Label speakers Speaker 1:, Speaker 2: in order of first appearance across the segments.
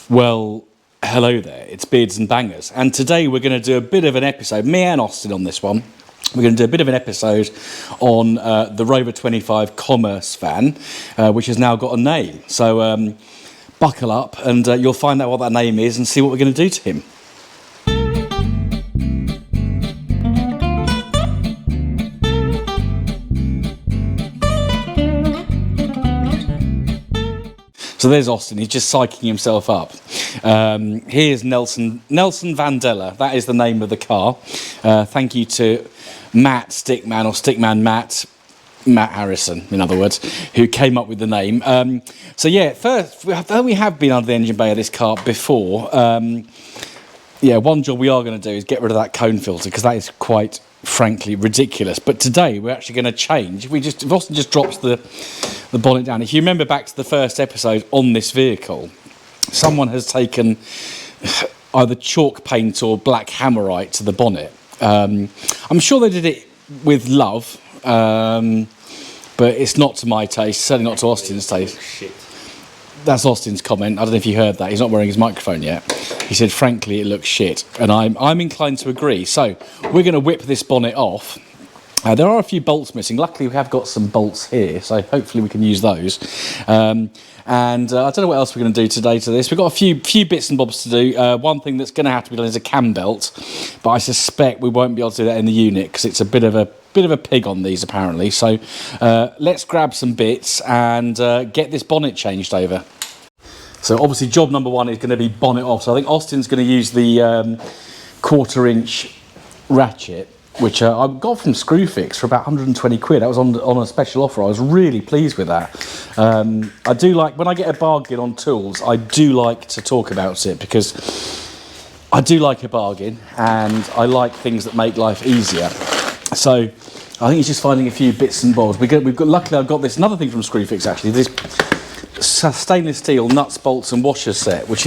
Speaker 1: Well, hello there, it's Beards and Bangers, and today we're going to do a bit of an episode, me and Austin on this one. We're going to do a bit of an episode on the Rover 25 Commerce van, which has now got a name. So buckle up and you'll find out what that name is and see what we're going to do to him. So there's Austin, he's just psyching himself up. Here's Nelson Vandella, that is the name of the car. Thank you to Matt Stickman, or Stickman Matt Harrison, in other words, who came up with the name. So yeah, first, we have been under the engine bay of this car before. Yeah, one job we are going to do is get rid of that cone filter, because that is quite frankly ridiculous. But today we're actually going to change. If Austin just drops the bonnet down. If you remember back to the first episode on this vehicle, someone has taken either chalk paint or black hammerite to the bonnet. I'm sure they did it with love, but it's not to my taste, certainly not to Austin's taste.
Speaker 2: Shit.
Speaker 1: That's Austin's comment. I don't know if you heard that. He's not wearing his microphone yet. He said, frankly, it looks shit. And I'm inclined to agree. So we're going to whip this bonnet off. There are a few bolts missing. Luckily, we have got some bolts here, so hopefully we can use those. I don't know what else we're going to do today to this. We've got a few bits and bobs to do. One thing that's going to have to be done is a cam belt, but I suspect we won't be able to do that in the unit because it's a bit of a pig on these apparently. So let's grab some bits and get this bonnet changed over. So obviously job number one is going to be bonnet off. So I think Austin's going to use the 1/4 inch ratchet, which I got from Screwfix for about 120 quid. That was on a special offer. I was really pleased with that. I do like, when I get a bargain on tools, I do like to talk about it because I do like a bargain and I like things that make life easier. So I think he's just finding a few bits and bobs. Luckily I've got this, another thing from Screwfix actually, this stainless steel nuts, bolts and washers set, which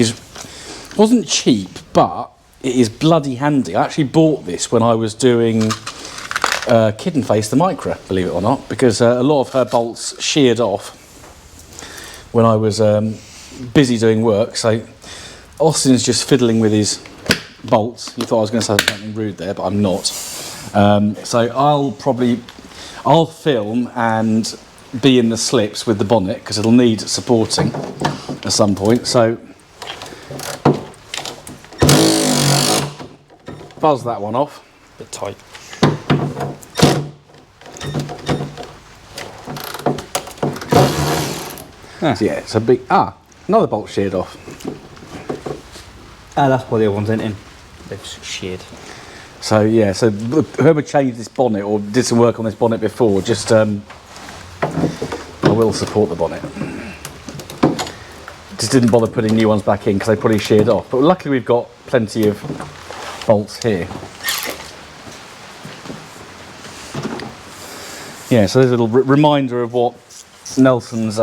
Speaker 1: wasn't cheap, but it is bloody handy. I actually bought this when I was doing Kitten Face the Micra, believe it or not, because a lot of her bolts sheared off when I was busy doing work. So Austin's just fiddling with his bolts. You thought I was going to say something rude there, but I'm not. So I'll film and be in the slips with the bonnet because it'll need supporting at some point. So buzz that one off.
Speaker 2: Bit tight.
Speaker 1: So yeah, it's a big another bolt sheared off.
Speaker 2: That's why the other ones ain't in. They've sheared.
Speaker 1: So yeah, so whoever changed this bonnet or did some work on this bonnet before, just I will support the bonnet. Just didn't bother putting new ones back in because they probably sheared off. But luckily we've got plenty of bolts here. Yeah, so there's a little reminder of what Nelson's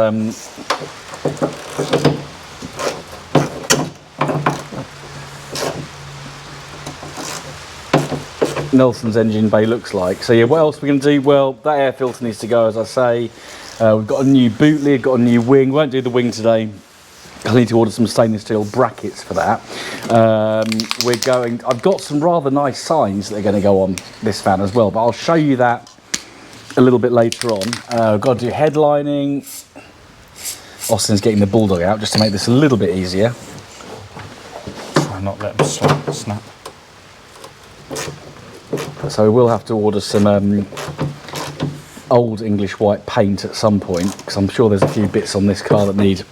Speaker 1: engine bay looks like. So yeah, what else are we going to do? Well, that air filter needs to go, as I say. We've got a new boot lid, got a new wing. Won't do the wing today. I need to order some stainless steel brackets for that. I've got some rather nice signs that are going to go on this van as well, but I'll show you that a little bit later on. I've got to do headlining. Austin's getting the bulldog out just to make this a little bit easier.
Speaker 2: Try not let them snap.
Speaker 1: So we will have to order some old English white paint at some point, because I'm sure there's a few bits on this car that need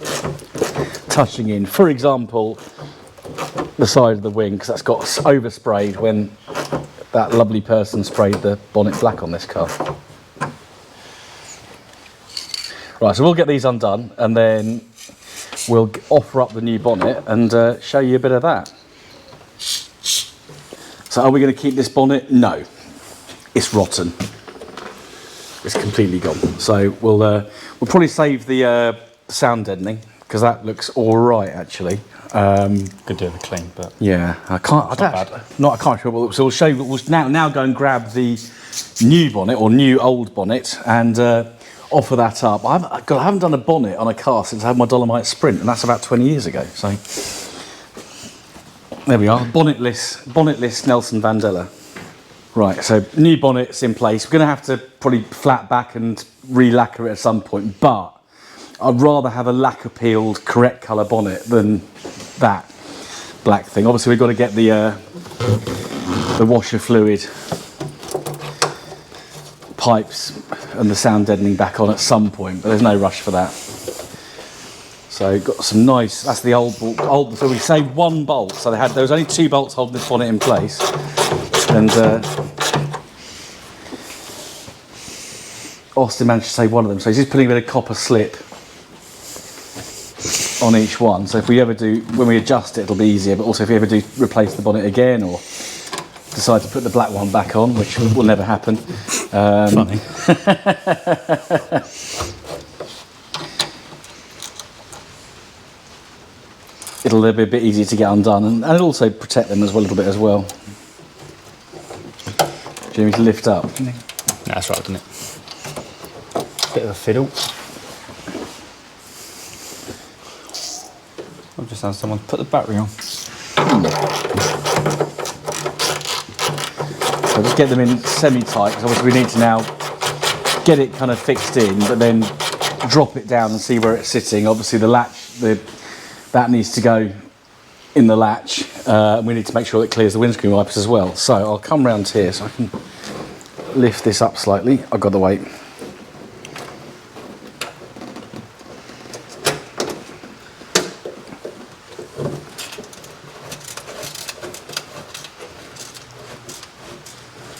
Speaker 1: touching in. For example, the side of the wing, because that's got oversprayed when that lovely person sprayed the bonnet black on this car. Right, so we'll get these undone and then we'll offer up the new bonnet and show you a bit of that. So are we going to keep this bonnet? No, it's rotten. It's completely gone. So we'll probably save the sound deadening because that looks all right actually.
Speaker 2: Could do it clean, but
Speaker 1: yeah, I can't. I can't show. So we'll show. We'll now go and grab the new bonnet or new old bonnet and offer that up. I haven't done a bonnet on a car since I had my Dolomite Sprint, and that's about 20 years ago. So There we are, bonnetless Nelson Vandella. Right, so new bonnet's in place. We're going to have to probably flat back and re-lacquer it at some point, but I'd rather have a lacquer peeled, correct colour bonnet than that black thing. Obviously, we've got to get the washer fluid pipes and the sound deadening back on at some point, but there's no rush for that. So got some nice, that's the old, so we saved one bolt. So there was only 2 bolts holding this bonnet in place. And Austin managed to save one of them. So he's just putting a bit of copper slip on each one. So if we ever do, when we adjust it, it'll be easier. But also if we ever do replace the bonnet again or decide to put the black one back on, which will never happen.
Speaker 2: Funny.
Speaker 1: It'll be a bit easier to get undone, and it'll also protect them as well, a little bit as well. Do you need to lift up?
Speaker 2: No, that's right, doesn't it? Bit of a fiddle. I've just had someone put the battery on.
Speaker 1: So just get them in semi-tight, because obviously we need to now get it kind of fixed in, but then drop it down and see where it's sitting. Obviously the latch, that needs to go in the latch. We need to make sure it clears the windscreen wipers as well. So I'll come round here so I can lift this up slightly. I've got the weight.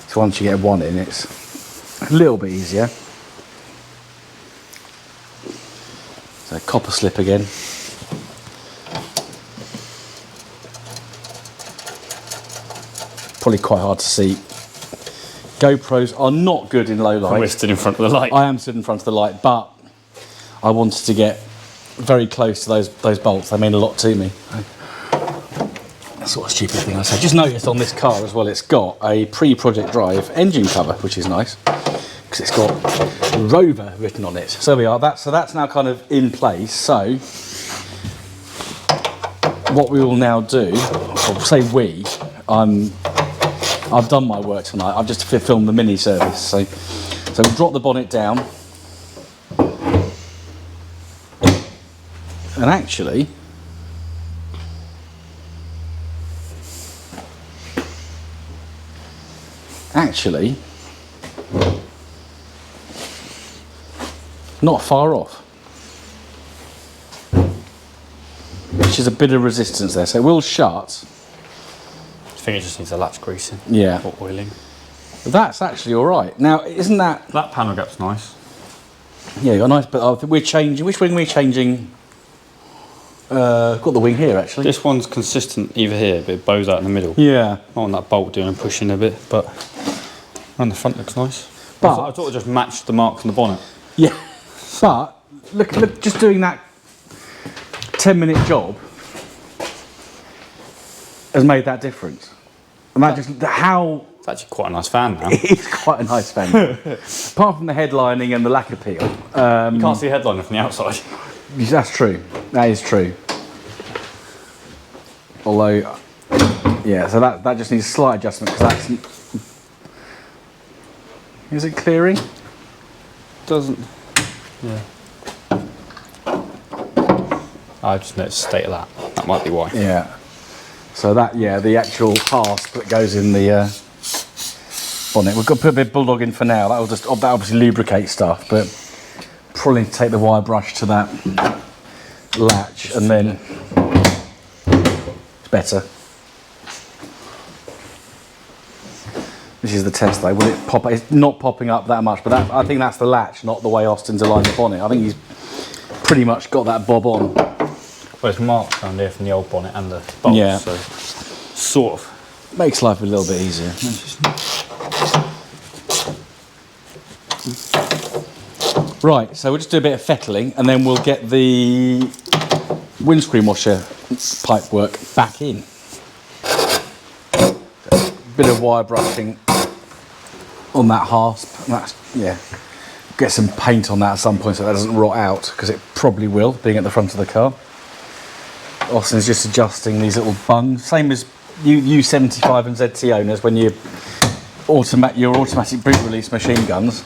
Speaker 1: So once you get one in, it's a little bit easier. So copper slip again. Probably quite hard to see. GoPros are not good in low light.
Speaker 2: We're stood in front of the light.
Speaker 1: I am stood in front of the light, but I wanted to get very close to those bolts. They mean a lot to me. That's sort of stupid thing I said. Just noticed on this car as well, it's got a pre-project drive engine cover, which is nice because it's got Rover written on it. So there we are. So that's now kind of in place. So what we will now do, or say we, I've done my work tonight. I've just filmed the mini service. So we'll drop the bonnet down, and actually, not far off. Which is a bit of resistance there. So it will shut.
Speaker 2: I think it just needs a latch greasing.
Speaker 1: Yeah.
Speaker 2: Or oiling.
Speaker 1: That's actually all right. Now, isn't that...
Speaker 2: That panel gap's nice.
Speaker 1: Yeah, got nice, but I think we're changing... Which wing are we changing? Got the wing here, actually.
Speaker 2: This one's consistent either here, but it bows out in the middle.
Speaker 1: Yeah.
Speaker 2: I want that bolt doing and pushing a bit, but around the front looks nice.
Speaker 1: But
Speaker 2: I thought it just matched the marks on the bonnet.
Speaker 1: Yeah. But, look, just doing that 10-minute job has made that difference. And that just... How...
Speaker 2: It's actually quite a nice fan now.
Speaker 1: It is quite a nice fan. Apart from the headlining and the lacquer peel.
Speaker 2: You can't see the headliner from the outside.
Speaker 1: That's true. That is true. Although, yeah, so that just needs a slight adjustment because that's... Is it clearing?
Speaker 2: Doesn't... Yeah. I just noticed the state of that. That might be why.
Speaker 1: Yeah. So that, yeah, the actual hasp that goes in the bonnet. We've got to put a bit of bulldog in for now. That obviously lubricate stuff, but probably need to take the wire brush to that latch and then it's better. This is the test though. Will it pop? It's not popping up that much, but I think that's the latch, not the way Austin's aligned the bonnet. I think he's pretty much got that bob on.
Speaker 2: Well, it's marks down there from the old bonnet and the bolts,
Speaker 1: Yeah.
Speaker 2: so sort of.
Speaker 1: Makes life a little bit easier. Right, so we'll just do a bit of fettling and then we'll get the windscreen washer pipe work back in. Bit of wire brushing on that hasp. That's, yeah. Get some paint on that at some point so that doesn't rot out, because it probably will, being at the front of the car. Austin's just adjusting these little bungs, same as you U75 and ZT owners, when you your automatic boot release machine guns,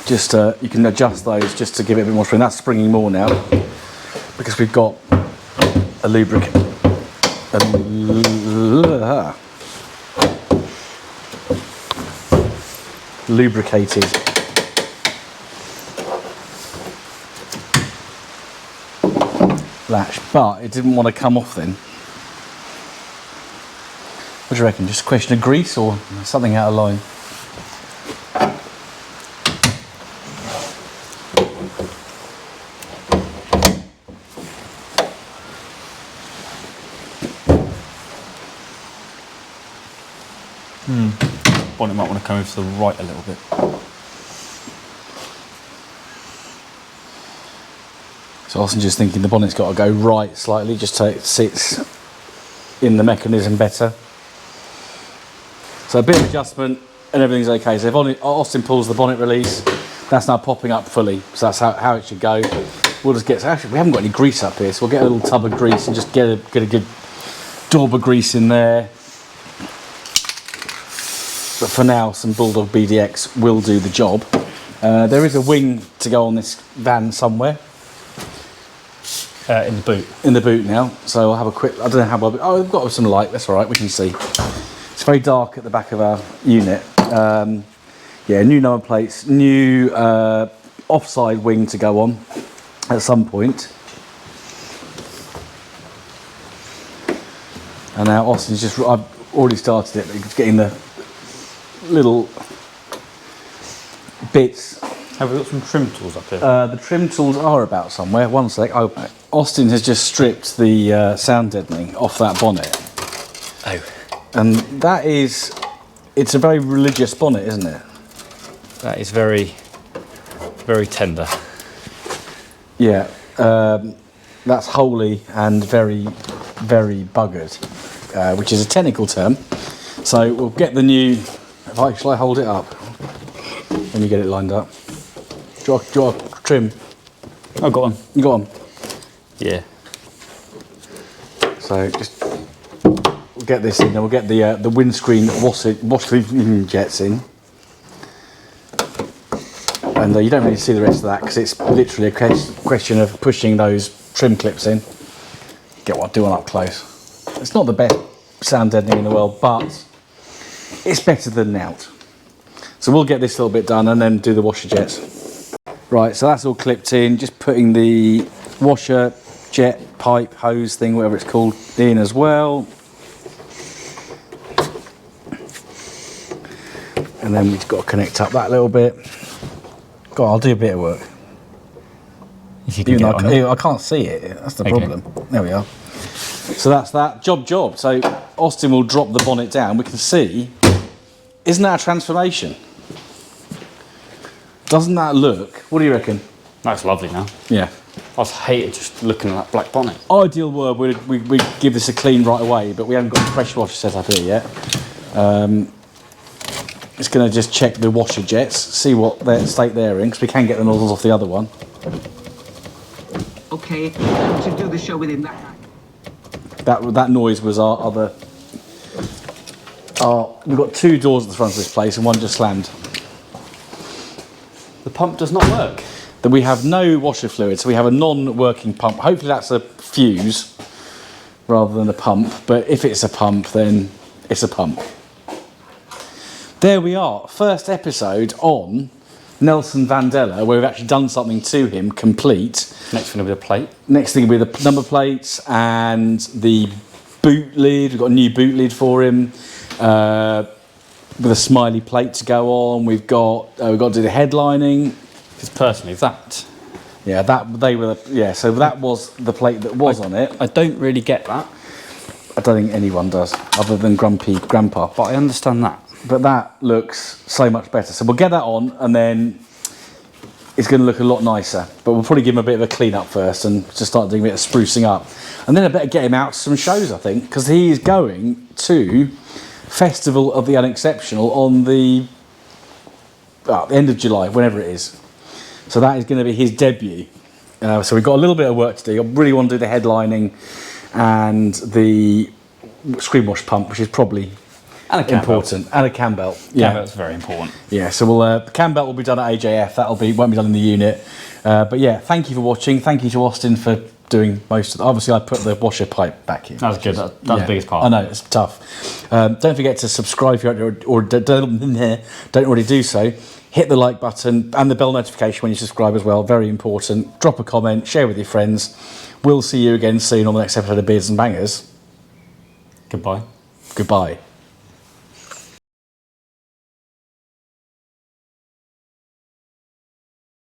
Speaker 1: just you can adjust those just to give it a bit more spring. That's springing more now because we've got a lubricant. Lubricated latch, but it didn't want to come off then. What do you reckon? Just a question of grease or something out of line?
Speaker 2: Bonnet might want to come over to the right a little bit.
Speaker 1: So Austin's just thinking the bonnet's got to go right slightly, just so it sits in the mechanism better. So a bit of adjustment and everything's okay. So if Austin pulls the bonnet release, that's now popping up fully. So that's how it should go. We'll just get, actually we haven't got any grease up here, so we'll get a little tub of grease and just get a good daub of grease in there. But for now, some Bulldog BDX will do the job. There is a wing to go on this van somewhere.
Speaker 2: In the boot.
Speaker 1: In the boot now, so I'll have a quick, I don't know how well, oh, we've got some light, that's all right, we can see. It's very dark at the back of our unit. Yeah, new number plates, new offside wing to go on at some point. And now Austin's just, I've already started it, it's getting the little bits.
Speaker 2: Have we got some trim tools up here?
Speaker 1: The trim tools are about somewhere. One sec. Oh, Austin has just stripped the sound deadening off that bonnet.
Speaker 2: Oh.
Speaker 1: And that is, it's a very religious bonnet, isn't it?
Speaker 2: That is very, very tender.
Speaker 1: Yeah. That's holy and very, very buggered, which is a technical term. So we'll get the new, shall I hold it up? When you get it lined up. Do you want trim?
Speaker 2: Oh, got one.
Speaker 1: You got one?
Speaker 2: Yeah.
Speaker 1: So just we'll get this in, then we'll get the windscreen washing jets in, and you don't really see the rest of that because it's literally a question of pushing those trim clips in. Do one up close. It's not the best sound deadening in the world, but it's better than out. So we'll get this little bit done and then do the washer jets. Right, so that's all clipped in, just putting the washer, jet, pipe, hose thing, whatever it's called, in as well. And then we've got to connect up that little bit. God, I'll do a bit of work.
Speaker 2: If you can get on it.
Speaker 1: I can't see it, that's the problem. There we are. So that's that, job. So Austin will drop the bonnet down, we can see, isn't that a transformation? Doesn't that look, what do you reckon?
Speaker 2: That's lovely now.
Speaker 1: Yeah.
Speaker 2: I've hated just looking at that black bonnet.
Speaker 1: Ideal world, we'd give this a clean right away, but we haven't got the pressure washer set up here yet. It's going to just check the washer jets, see what state they're in, because we can get the nozzles off the other one.
Speaker 3: Okay, to do the show within that.
Speaker 1: That noise was our other. We've got two doors at the front of this place, and one just slammed.
Speaker 2: The pump does not work.
Speaker 1: Then we have no washer fluid, so we have a non-working pump. Hopefully that's a fuse rather than a pump, but if it's a pump, then it's a pump. There we are, first episode on Nelson Vandella, where we've actually done something to him, complete.
Speaker 2: Next thing will be the plate.
Speaker 1: Next thing will be the number plates and the boot lid. We've got a new boot lid for him. With a smiley plate to go on, we've got to do the headlining.
Speaker 2: Because personally, that.
Speaker 1: Yeah, so that was the plate that was on it.
Speaker 2: I don't really get that.
Speaker 1: I don't think anyone does, other than Grumpy Grandpa.
Speaker 2: But I understand that.
Speaker 1: But that looks so much better. So we'll get that on, and then it's going to look a lot nicer. But we'll probably give him a bit of a clean up first, and just start doing a bit of sprucing up. And then I better get him out to some shows, I think, because he is going to Festival of the Unexceptional on the end of July, whenever it is. So that is going to be his debut. So we've got a little bit of work to do. I really want to do the headlining and the screen wash pump, which is probably
Speaker 2: And a cam
Speaker 1: important. And a cam belt.
Speaker 2: Yeah, that's very important.
Speaker 1: Yeah, so we'll the cam belt will be done at AJF. Won't be done in the unit. But yeah, thank you for watching. Thank you to Austin for doing most of it. Obviously, I put the washer pipe back in.
Speaker 2: That was good. That's the biggest part.
Speaker 1: I know, it's tough. Don't forget to subscribe if you don't, or don't already do so. Hit the like button and the bell notification when you subscribe as well. Very important. Drop a comment, share with your friends. We'll see you again soon on the next episode of Beards and Bangers.
Speaker 2: Goodbye.
Speaker 1: Goodbye.